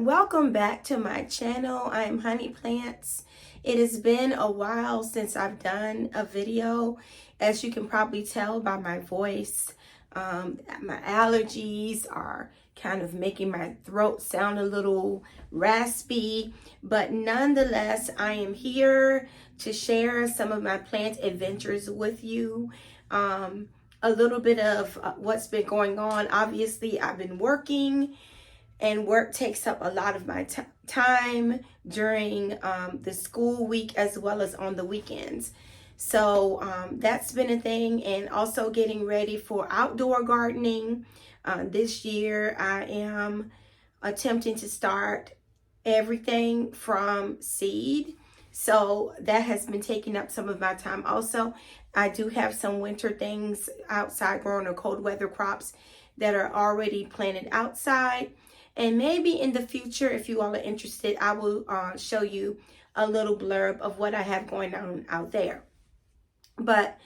welcome back to my channel. I am Honey Plants. It has been a while since I've done a video. As you can probably tell by my voice, my allergies are kind of making my throat sound a little raspy, but nonetheless, I am here to share some of my plant adventures with you. A little bit of what's been going on. Obviously, I've been working, and work takes up a lot of my time during the school week as well as on the weekends. So that's been a thing, and also getting ready for outdoor gardening. This year I am attempting to start everything from seed. So that has been taking up some of my time. Also, I do have some winter things outside growing, or cold weather crops that are already planted outside. And maybe in the future, if you all are interested, I will show you a little blurb of what I have going on out there. But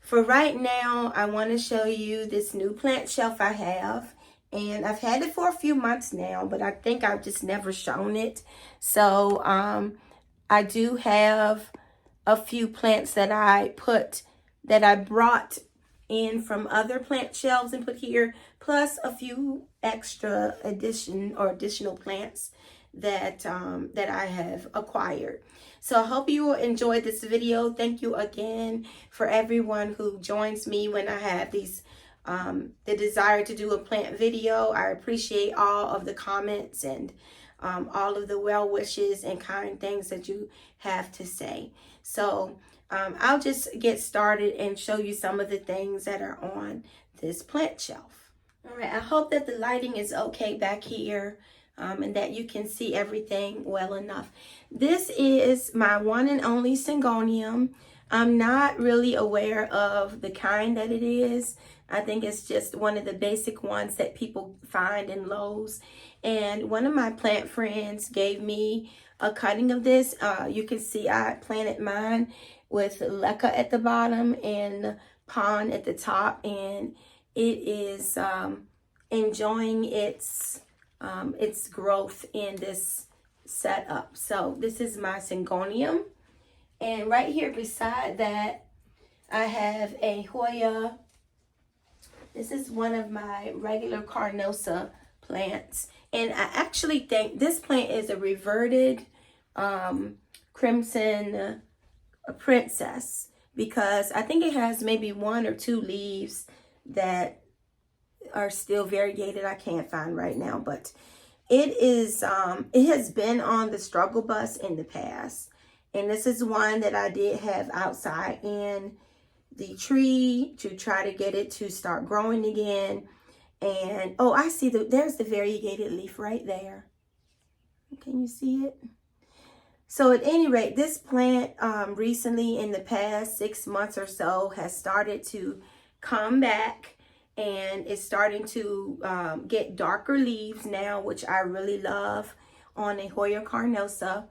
for right now, I want to show you this new plant shelf I have. And I've had it for a few months now, but I think I've just never shown it. So I do have a few plants that I brought in from other plant shelves and put here, plus a few extra additional plants that that I have acquired. So I hope you will enjoy this video. Thank you again for everyone who joins me when I have these the desire to do a plant video. I appreciate all of the comments and all of the well wishes and kind things that you have to say. So I'll just get started and show you some of the things that are on this plant shelf. All right, I hope that the lighting is okay back here and that you can see everything well enough. This is my one and only Syngonium. I'm not really aware of the kind that it is. I think it's just one of the basic ones that people find in Lowe's. And one of my plant friends gave me a cutting of this. You can see I planted mine with leca at the bottom and pond at the top, and it is enjoying its growth in this setup. So this is my Syngonium, and right here beside that I have a Hoya. This is one of my regular Carnosa plants, and I actually think this plant is a reverted Crimson Princess, because I think it has maybe 1 or 2 leaves that are still variegated. I can't find right now, but it has been on the struggle bus in the past, and this is one that I did have outside in the tree to try to get it to start growing again. And oh, I see there's the variegated leaf right there. Can you see it? So at any rate, this plant recently in the past 6 months or so has started to come back, and it's starting to get darker leaves now, which I really love on a Hoya carnosa.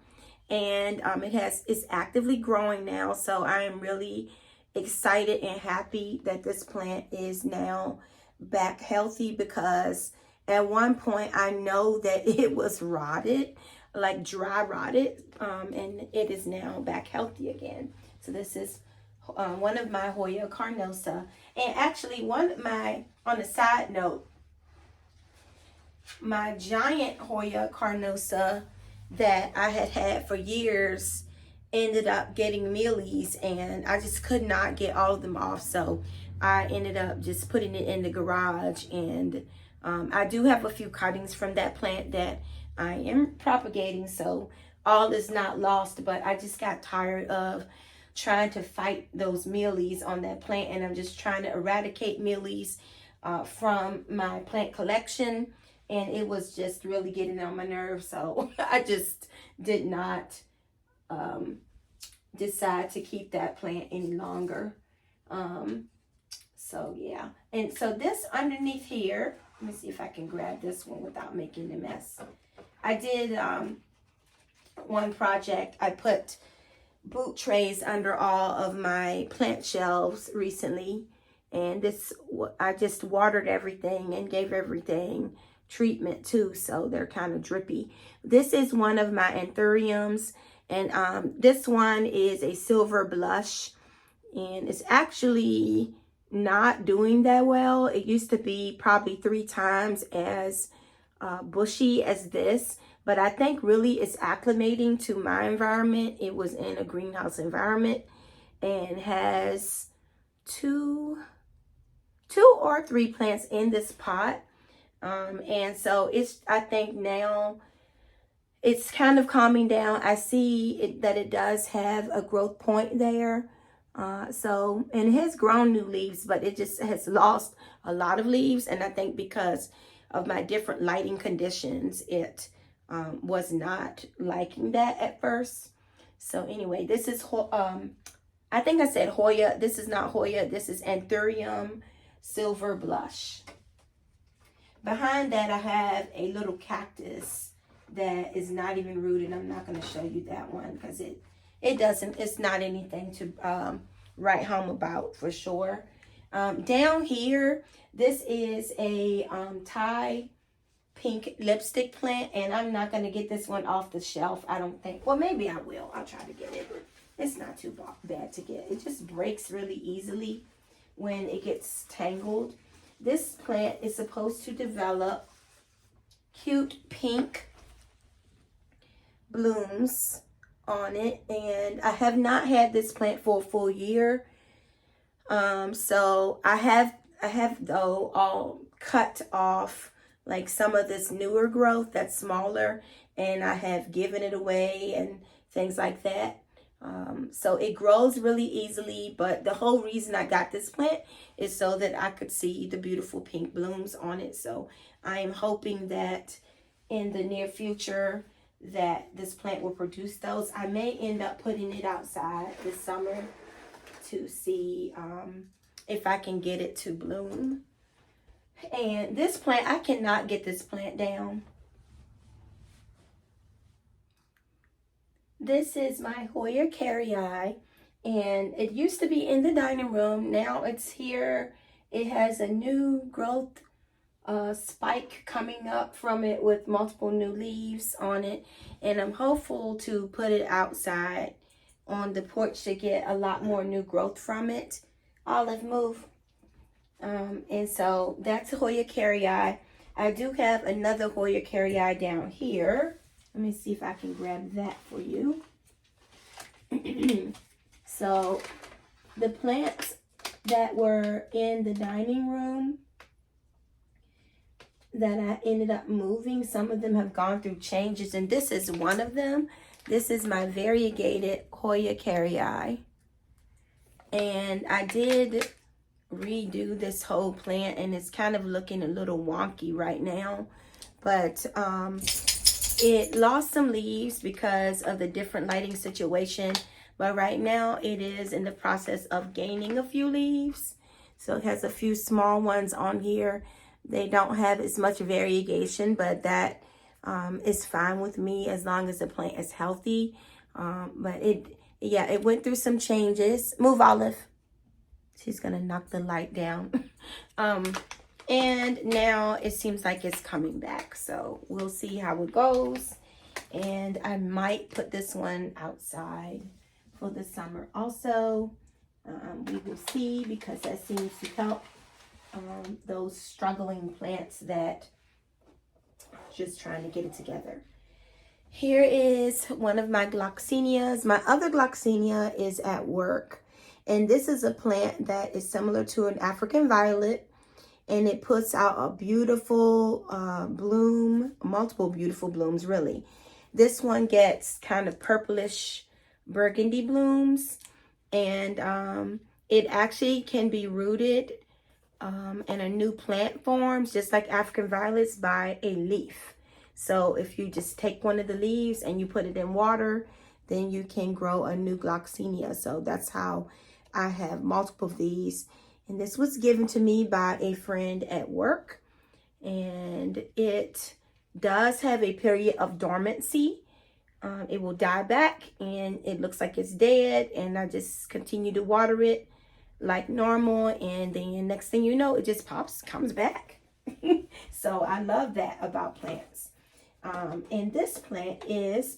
And it's actively growing now. So I am really excited and happy that this plant is now back healthy, because at one point I know that it was rotted, like dry rotted, and it is now back healthy again. So this is one of my Hoya carnosa. And actually on a side note, my giant Hoya carnosa that I had for years ended up getting mealies, and I just could not get all of them off. So I ended up just putting it in the garage, and I do have a few cuttings from that plant that I am propagating, so all is not lost. But I just got tired of trying to fight those mealies on that plant, and I'm just trying to eradicate mealies from my plant collection, and it was just really getting on my nerves. So I just did not decide to keep that plant any longer. So yeah, and so this underneath here, let me see if I can grab this one without making a mess. I did one project. I put boot trays under all of my plant shelves recently, and I just watered everything and gave everything treatment too, so they're kind of drippy. This is one of my anthuriums, and this one is a silver blush, and it's actually not doing that well. It used to be probably 3 times as bushy as this, but I think really it's acclimating to my environment. It was in a greenhouse environment and has two or 3 plants in this pot. And so I think now it's kind of calming down. I see that it does have a growth point there. And it has grown new leaves, but it just has lost a lot of leaves. And I think because of my different lighting conditions, it was not liking that at first. So anyway, this is, I think I said Hoya. This is not Hoya. This is Anthurium Silver Blush. Behind that, I have a little cactus that is not even rooted. I'm not going to show you that one because it's not anything to write home about for sure. Down here, this is a Thai pink lipstick plant, and I'm not going to get this one off the shelf, I don't think. Well, maybe I will. I'll try to get it. It's not too bad to get. It just breaks really easily when it gets tangled. This plant is supposed to develop cute pink blooms on it, and I have not had this plant for a full year. So I have though all cut off like some of this newer growth that's smaller, and I have given it away and things like that. So it grows really easily, but the whole reason I got this plant is so that I could see the beautiful pink blooms on it. So I am hoping that in the near future that this plant will produce those. I may end up putting it outside this summer to see if I can get it to bloom. And this plant, I cannot get this plant down. This is my Hoya carrii, and it used to be in the dining room. Now it's here. It has a new growth spike coming up from it with multiple new leaves on it, and I'm hopeful to put it outside on the porch to get a lot more new growth from it. Olive, move. And so that's Hoya carrii. I do have another Hoya carrii down here. Let me see if I can grab that for you. So the plants that were in the dining room that I ended up moving, some of them have gone through changes, and this is one of them. This is my variegated Hoya carrii. And I did redo this whole plant, and it's kind of looking a little wonky right now. But it lost some leaves because of the different lighting situation. But right now it is in the process of gaining a few leaves. So it has a few small ones on here. They don't have as much variegation, but that is fine with me as long as the plant is healthy. But it went through some changes. Move, Olive. She's gonna knock the light down. And now it seems like it's coming back. So we'll see how it goes. And I might put this one outside for the summer also. We will see, because that seems to help those struggling plants that just trying to get it together. Here is one of my gloxinias. My other gloxinia is at work. And this is a plant that is similar to an African violet. And it puts out a beautiful bloom, multiple beautiful blooms, really. This one gets kind of purplish burgundy blooms. And it actually can be rooted in a new plant forms, just like African violets, by a leaf. So if you just take one of the leaves and you put it in water, then you can grow a new gloxinia. So that's how I have multiple of these. And this was given to me by a friend at work. And it does have a period of dormancy. It will die back and it looks like it's dead. And I just continue to water it like normal. And then next thing you know, it just comes back. So I love that about plants. And this plant is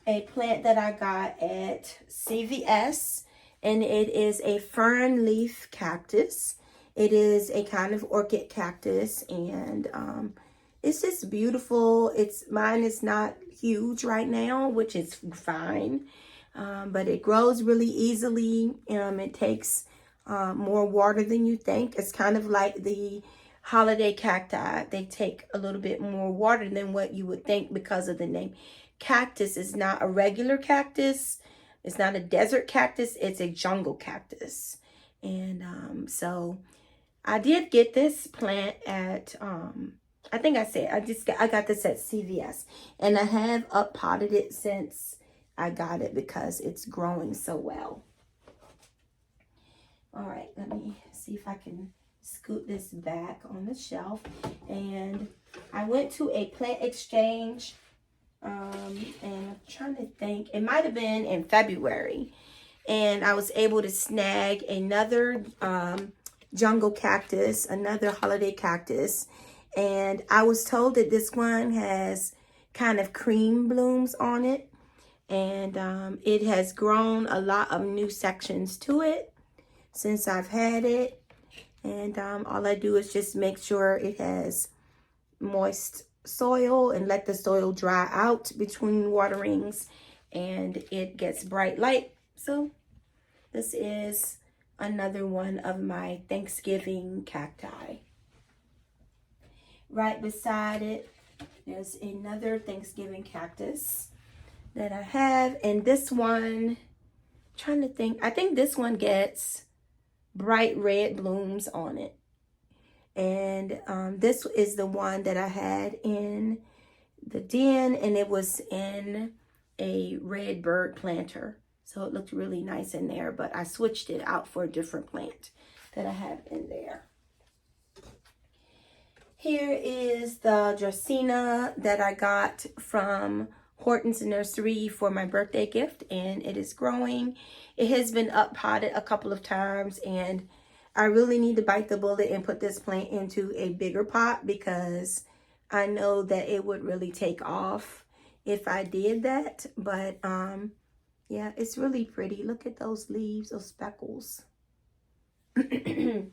a plant that I got at CVS, and it is a fern leaf cactus. It is a kind of orchid cactus, and it's just beautiful. Mine is not huge right now, which is fine, but it grows really easily. It takes more water than you think. It's kind of like the holiday cacti. They take a little bit more water than what you would think because of the name. Cactus is not a regular cactus. It's not a desert cactus. It's a jungle cactus. And so I did get this plant at I think I said I got this at CVS, and I have up potted it since I got it because it's growing so well. All right, let me see if I can scoot this back on the shelf. And I went to a plant exchange, and I'm trying to think, it might have been in February, and I was able to snag another jungle cactus, another holiday cactus, and I was told that this one has kind of cream blooms on it, and it has grown a lot of new sections to it since I've had it. And all I do is just make sure it has moist soil and let the soil dry out between waterings, and it gets bright light. So this is another one of my Thanksgiving cacti. Right beside it, there's another Thanksgiving cactus that I have. And this one, trying to think, I think this one gets bright red blooms on it. And this is the one that I had in the den, and it was in a red bird planter. So it looked really nice in there, but I switched it out for a different plant that I have in there. Here is the Dracaena that I got from Horton's Nursery for my birthday gift, and it is growing. It has been up potted a couple of times, and I really need to bite the bullet and put this plant into a bigger pot because I know that it would really take off if I did that. But yeah, it's really pretty. Look at those leaves, those speckles. Behind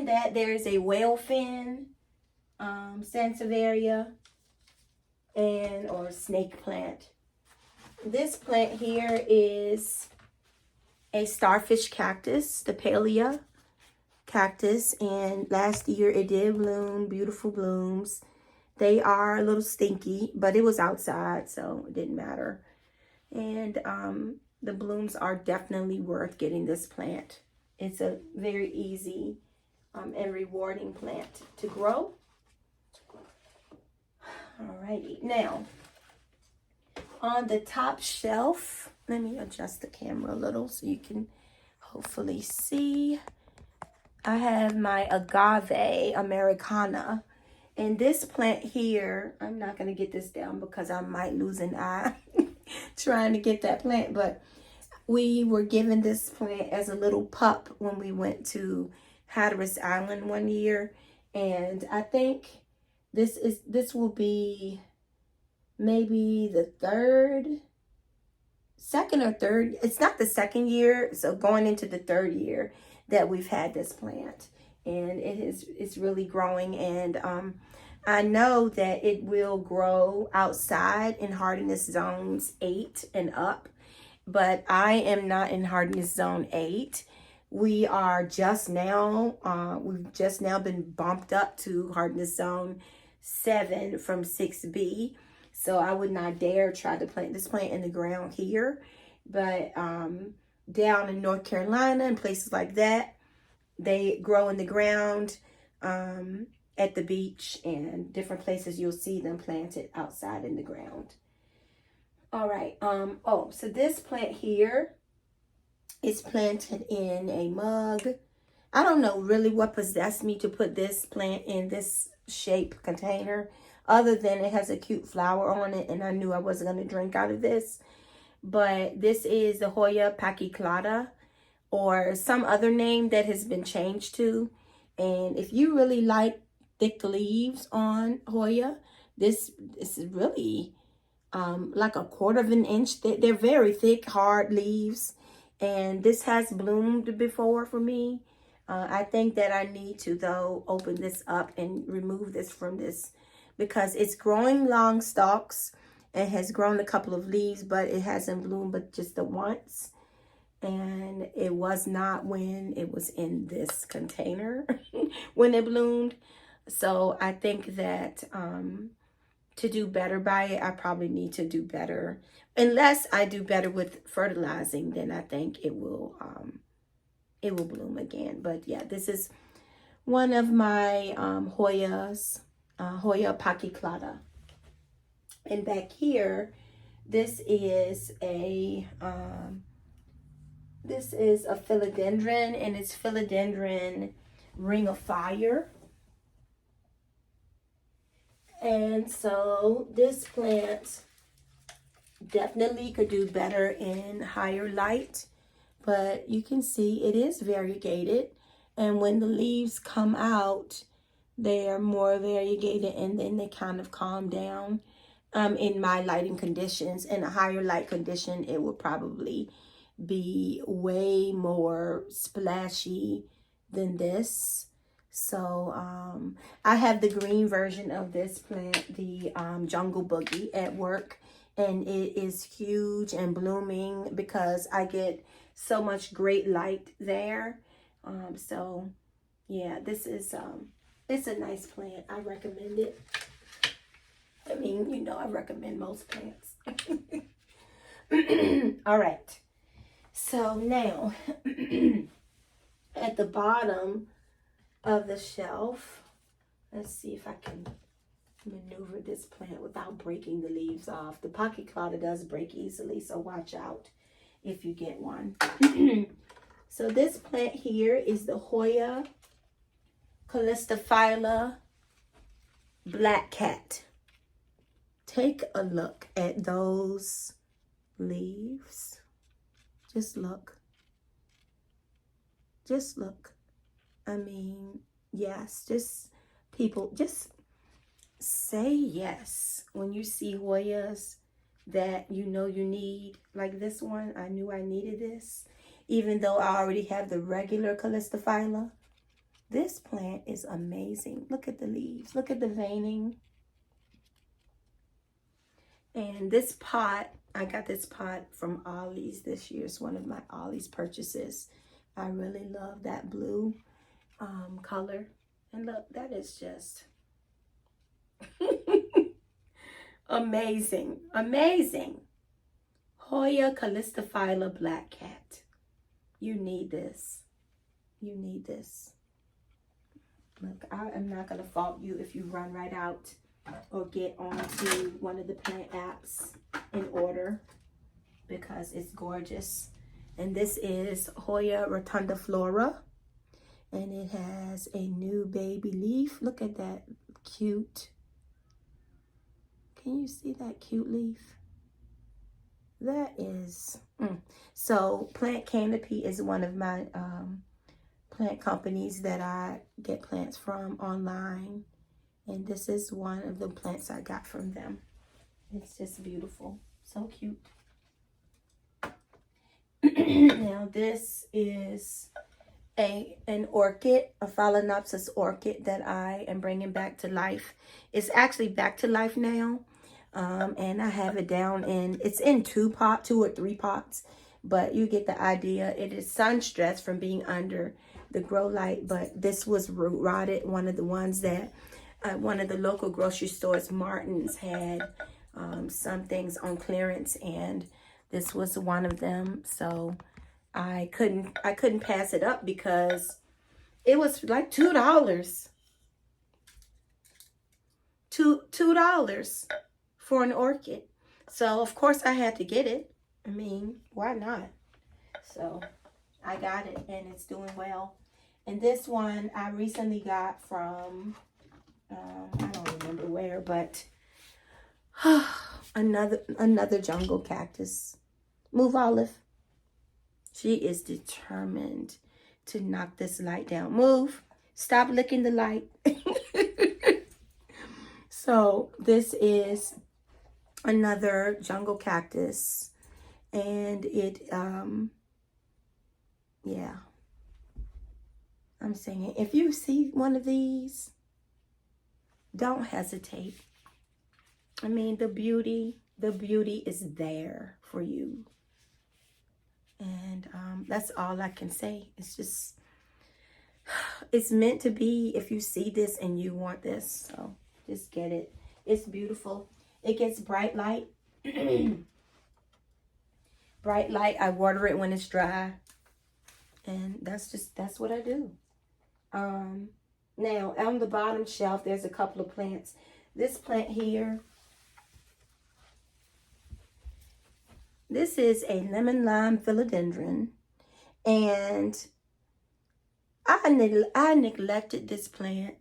that, there's a whale fin, sansevieria, or snake plant. This plant here is a starfish cactus, the palea cactus, and last year it did bloom, beautiful blooms. They are a little stinky, but it was outside, so it didn't matter. And the blooms are definitely worth getting this plant. It's a very easy and rewarding plant to grow. Alrighty, now on the top shelf, let me adjust the camera a little so you can hopefully see. I have my agave americana, and this plant here, I'm not going to get this down because I might lose an eye trying to get that plant, but we were given this plant as a little pup when we went to Hatteras Island one year, and I think this will be maybe the second or third. It's not the second year, so going into the third year that we've had this plant, and it's really growing. And I know that it will grow outside in hardiness zones 8 and up, but I am not in hardiness zone 8. We are just now, we've just now been bumped up to hardness zone 7 from 6B. So I would not dare try to plant this plant in the ground here. But down in North Carolina and places like that, they grow in the ground at the beach, and different places you'll see them planted outside in the ground. All right. So this plant here is planted in a mug. I don't know really what possessed me to put this plant in this shape container, other than it has a cute flower on it, and I knew I wasn't going to drink out of this. But this is the Hoya pachyclata, or some other name that has been changed to. And if you really like thick leaves on Hoya, this is really like a quarter of an inch. They're very thick, hard leaves. And this has bloomed before for me. I think that I need to, though, open this up and remove this from this because it's growing long stalks. It has grown a couple of leaves, but it hasn't bloomed but just the once. And it was not when it was in this container when it bloomed. So I think that to do better by it, I probably need to do better. Unless I do better with fertilizing, then I think it will bloom again. But yeah, this is one of my Hoyas, Hoya pachyclata. And back here, this is a philodendron, and it's philodendron ring of fire. And so this plant definitely could do better in higher light, but you can see it is variegated. And when the leaves come out, they are more variegated, and then they kind of calm down. In my lighting conditions, in a higher light condition, it would probably be way more splashy than this. So I have the green version of this plant, the jungle boogie, at work, and it is huge and blooming because I get so much great light there. So yeah, this is it's a nice plant. I recommend it. I mean, you know, I recommend most plants. All right. So now, at the bottom of the shelf, let's see if I can maneuver this plant without breaking the leaves off. The pachyclata does break easily, so watch out if you get one. So this plant here is the Hoya calistophylla black cat. Take a look at those leaves. Just look. Just look. I mean, yes, just people, just say yes when you see Hoyas that you know you need. Like this one, I knew I needed this. Even though I already have the regular calistophylla, this plant is amazing. Look at the leaves. Look at the veining. And this pot, I got this pot from Ollie's this year. It's one of my Ollie's purchases. I really love that blue color. And look, that is just amazing. Amazing. Hoya calistophylla black cat. You need this. You need this. Look, I am not going to fault you if you run right out or get onto one of the plant apps in order because it's gorgeous. And this is Hoya rotundiflora, and it has a new baby leaf. Look at that cute. Can you see that cute leaf? That is So Plant Canopy is one of my plant companies that I get plants from online. And this is one of the plants I got from them. It's just beautiful. So cute. Now this is an orchid, a Phalaenopsis orchid that I am bringing back to life. It's actually back to life now. And I have it down in, it's in 2 or 3 pots. But you get the idea. It is sun stressed from being under the grow light. But this was root rotted. One of the ones that one of the local grocery stores, Martin's, had some things on clearance, and this was one of them. So I couldn't pass it up because it was like $2. $2 for an orchid. So of course I had to get it. I mean, why not? So I got it, and it's doing well. And this one I recently got from I don't remember where, but another jungle cactus. Move, Olive. She is determined to knock this light down. Move. Stop licking the light. So this is another jungle cactus. And it, yeah. I'm saying, if you see one of these, don't hesitate. I mean, the beauty is there for you. And that's all I can say. It's just, it's meant to be if you see this and you want this. So just get it. It's beautiful. It gets bright light. Bright light. I water it when it's dry. And that's what I do. Now, on the bottom shelf, there's a couple of plants. This plant here, this is a lemon lime philodendron. And I neglected this plant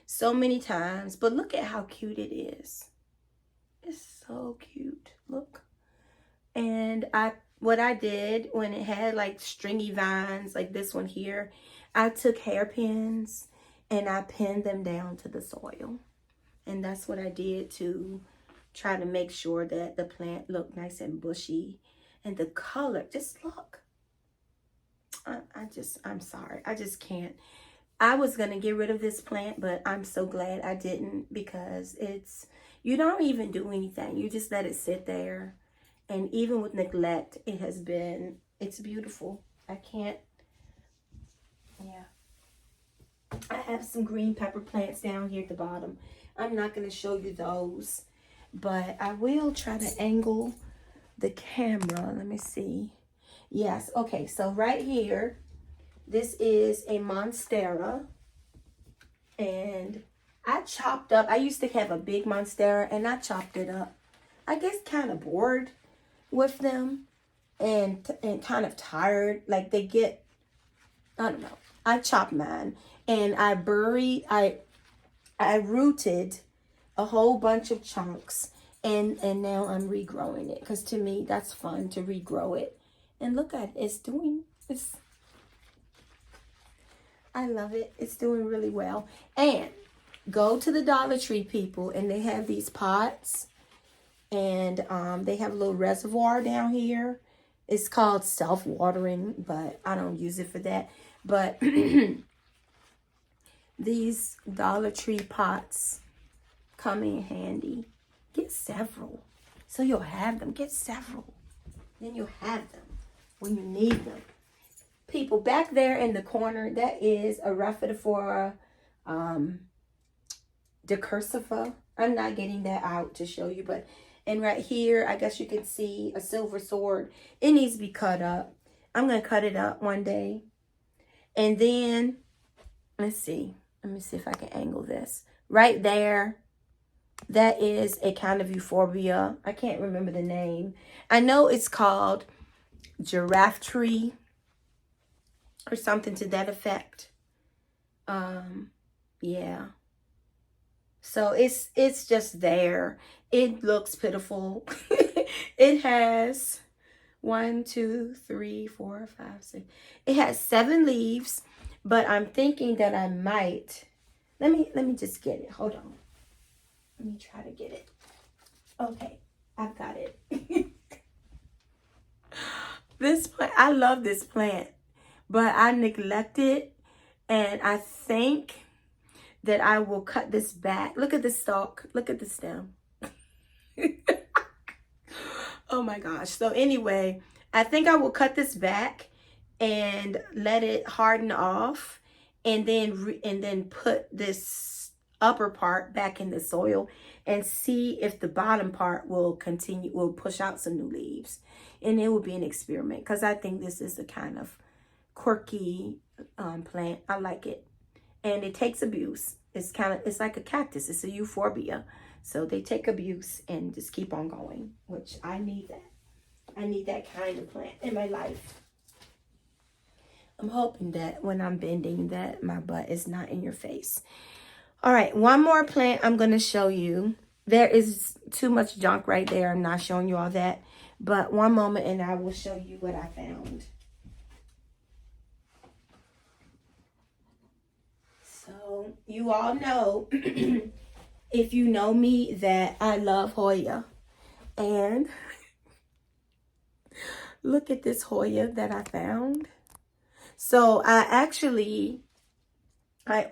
so many times. But look at how cute it is. It's so cute. Look. And what I did when it had like stringy vines, like this one here, I took hairpins and I pinned them down to the soil. And that's what I did to try to make sure that the plant looked nice and bushy. And the color, just look. I'm sorry. I just can't. I was going to get rid of this plant, but I'm so glad I didn't, because you don't even do anything. You just let it sit there. And even with neglect, it's beautiful. I can't, yeah. I have some green pepper plants down here at the bottom. I'm not going to show you those, but I will try to angle the camera. Let me see. Yes, okay, so right here, this is a monstera. And I chopped up, I used to have a big monstera, and I chopped it up. I guess kind of bored with them and kind of tired. Like they get, I don't know. I chopped mine and I rooted a whole bunch of chunks, and now I'm regrowing it, because to me that's fun to regrow it. And look at it, I love it. It's doing really well. And go to the Dollar Tree, people, and they have these pots. And they have a little reservoir down here. It's called self-watering, but I don't use it for that. But these Dollar Tree pots come in handy. Get several, so you'll have them. Get several. Then you'll have them when you need them. People, back there in the corner, that is a Rhaphidophora decursiva. I'm not getting that out to show you, but... And right here, I guess you can see a silver sword. It needs to be cut up. I'm going to cut it up one day. And then, let's see. Let me see if I can angle this. Right there, that is a kind of euphorbia. I can't remember the name. I know it's called giraffe tree or something to that effect. Yeah. So it's just there. It looks pitiful. It has 1, 2, 3, 4, 5, 6. It has 7 leaves, but I'm thinking that I might. Let me just get it. Hold on. Let me try to get it. Okay, I've got it. This plant, I love this plant, but I neglect it, and I think that I will cut this back. Look at the stalk. Look at the stem. Oh my gosh. So anyway, I think I will cut this back and let it harden off, and then put this upper part back in the soil and see if the bottom part will push out some new leaves. And it will be an experiment, because I think this is the kind of quirky plant. I like it. And it takes abuse. It's like a cactus. It's a euphorbia. So they take abuse and just keep on going, which I need that. I need that kind of plant in my life. I'm hoping that when I'm bending that my butt is not in your face. All right, one more plant I'm going to show you. There is too much junk right there. I'm not showing you all that. But one moment and I will show you what I found. you all know, if you know me, that I love Hoya. And look at this Hoya that I found. So I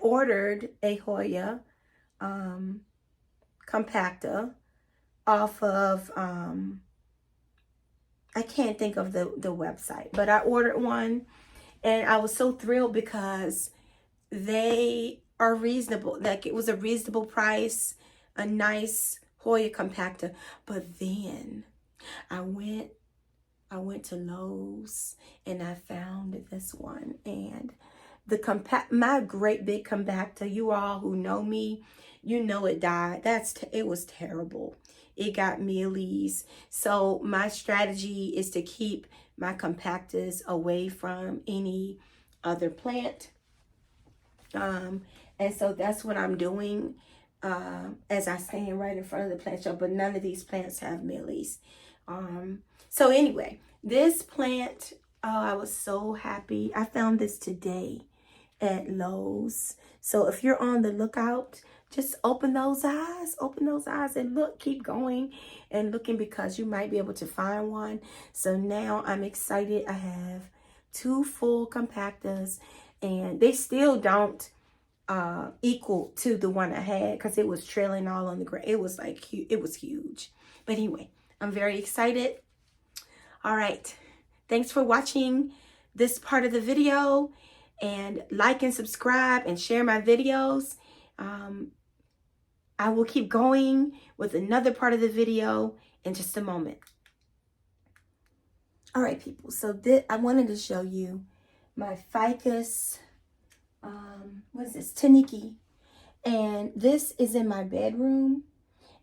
ordered a Hoya compactor off of, I can't think of the website, but I ordered one, and I was so thrilled because they are reasonable. Like, it was a reasonable price, a nice Hoya compactor. But then I went to Lowe's and I found this one, and my great big compactor, you all who know me, you know it died. It was terrible. It got mealies. So my strategy is to keep my compactors away from any other plant. And so that's what I'm doing, as I stand right in front of the plant shop, but none of these plants have mealies. So anyway, this plant, oh, I was so happy. I found this today at Lowe's. So if you're on the lookout, just open those eyes and look, keep going and looking, because you might be able to find one. So now I'm excited. I have 2 full compactors, and they still don't equal to the one I had, because it was trailing all on the ground. It was like, it was huge. But anyway, I'm very excited. All right. Thanks for watching this part of the video, and like and subscribe and share my videos. I will keep going with another part of the video in just a moment. All right, people. So I wanted to show you my ficus, what is this? Taniki. And this is in my bedroom.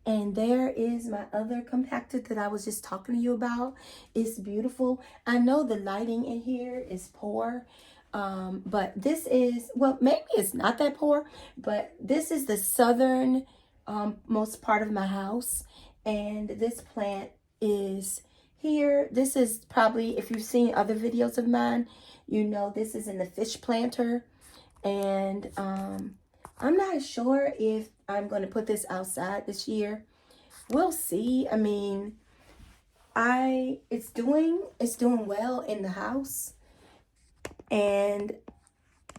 And there is my other compactor that I was just talking to you about. It's beautiful. I know the lighting in here is poor. But this is, well, maybe it's not that poor, but this is the southern most part of my house. And this plant is here. This is probably, if you've seen other videos of mine, you know this is in the fish planter. And I'm not sure if I'm going to put this outside this year. We'll see. I mean, it's doing well in the house. And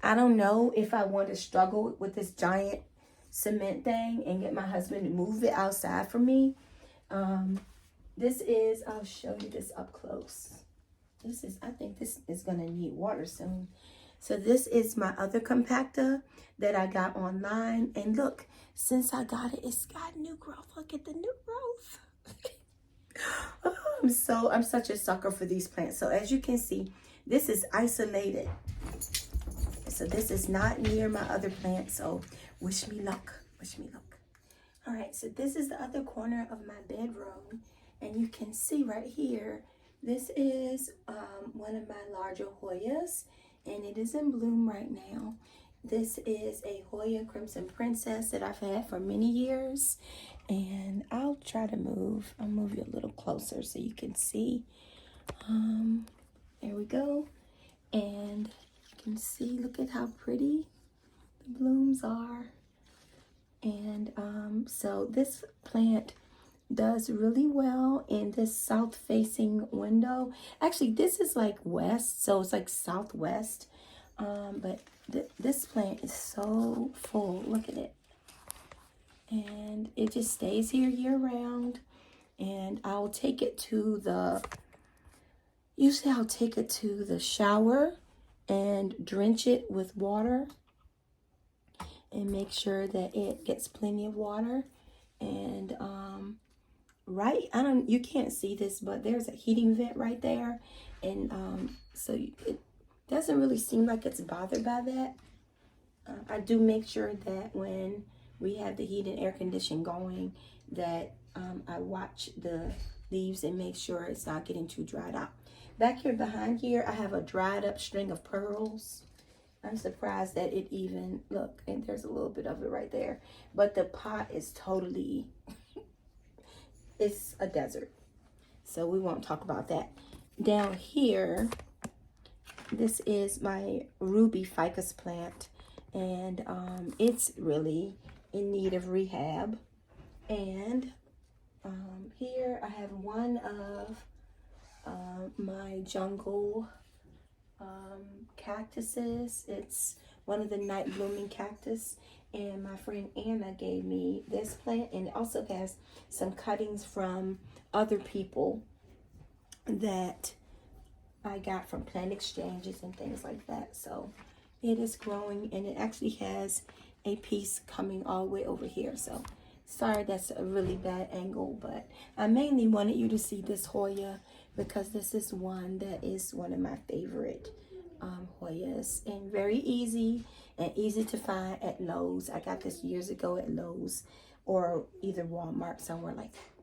I don't know if I want to struggle with this giant cement thing and get my husband to move it outside for me. I'll show you this up close. I think this is going to need water soon. So this is my other compactor that I got online. And look, since I got it, it's got new growth. Look at the new growth. Oh, I'm such a sucker for these plants. So as you can see, this is isolated. So this is not near my other plant. So wish me luck. Wish me luck. All right. So this is the other corner of my bedroom. And you can see right here, this is one of my larger Hoyas. And it is in bloom right now. This is a Hoya Crimson Princess that I've had for many years. And I'll try to I'll move you a little closer so you can see. There we go. And you can see, look at how pretty the blooms are. And so this plant does really well in this south facing window. Actually, this is like west, so it's like southwest. But this plant is so full. Look at it. And it just stays here year round. And I'll take it to usually I'll take it to the shower and drench it with water and make sure that it gets plenty of water. And you can't see this, but there's a heating vent right there. And so it doesn't really seem like it's bothered by that. I do make sure that when we have the heat and air conditioning going, that I watch the leaves and make sure it's not getting too dried out. Back here behind here, I have a dried up string of pearls. I'm surprised that it even, look, and there's a little bit of it right there. But the pot is totally, it's a desert. So we won't talk about that. Down here, this is my ruby ficus plant. and it's really in need of rehab. And here I have one of my jungle cactuses. It's one of the night blooming cactus, and my friend Anna gave me this plant, and it also has some cuttings from other people that I got from plant exchanges and things like that. So it is growing, and it actually has a piece coming all the way over here. So sorry, that's a really bad angle, but I mainly wanted you to see this Hoya because this is one that is one of my favorite Hoyas, and very easy to find at Lowe's. I got this years ago at Lowe's or either Walmart, somewhere like that.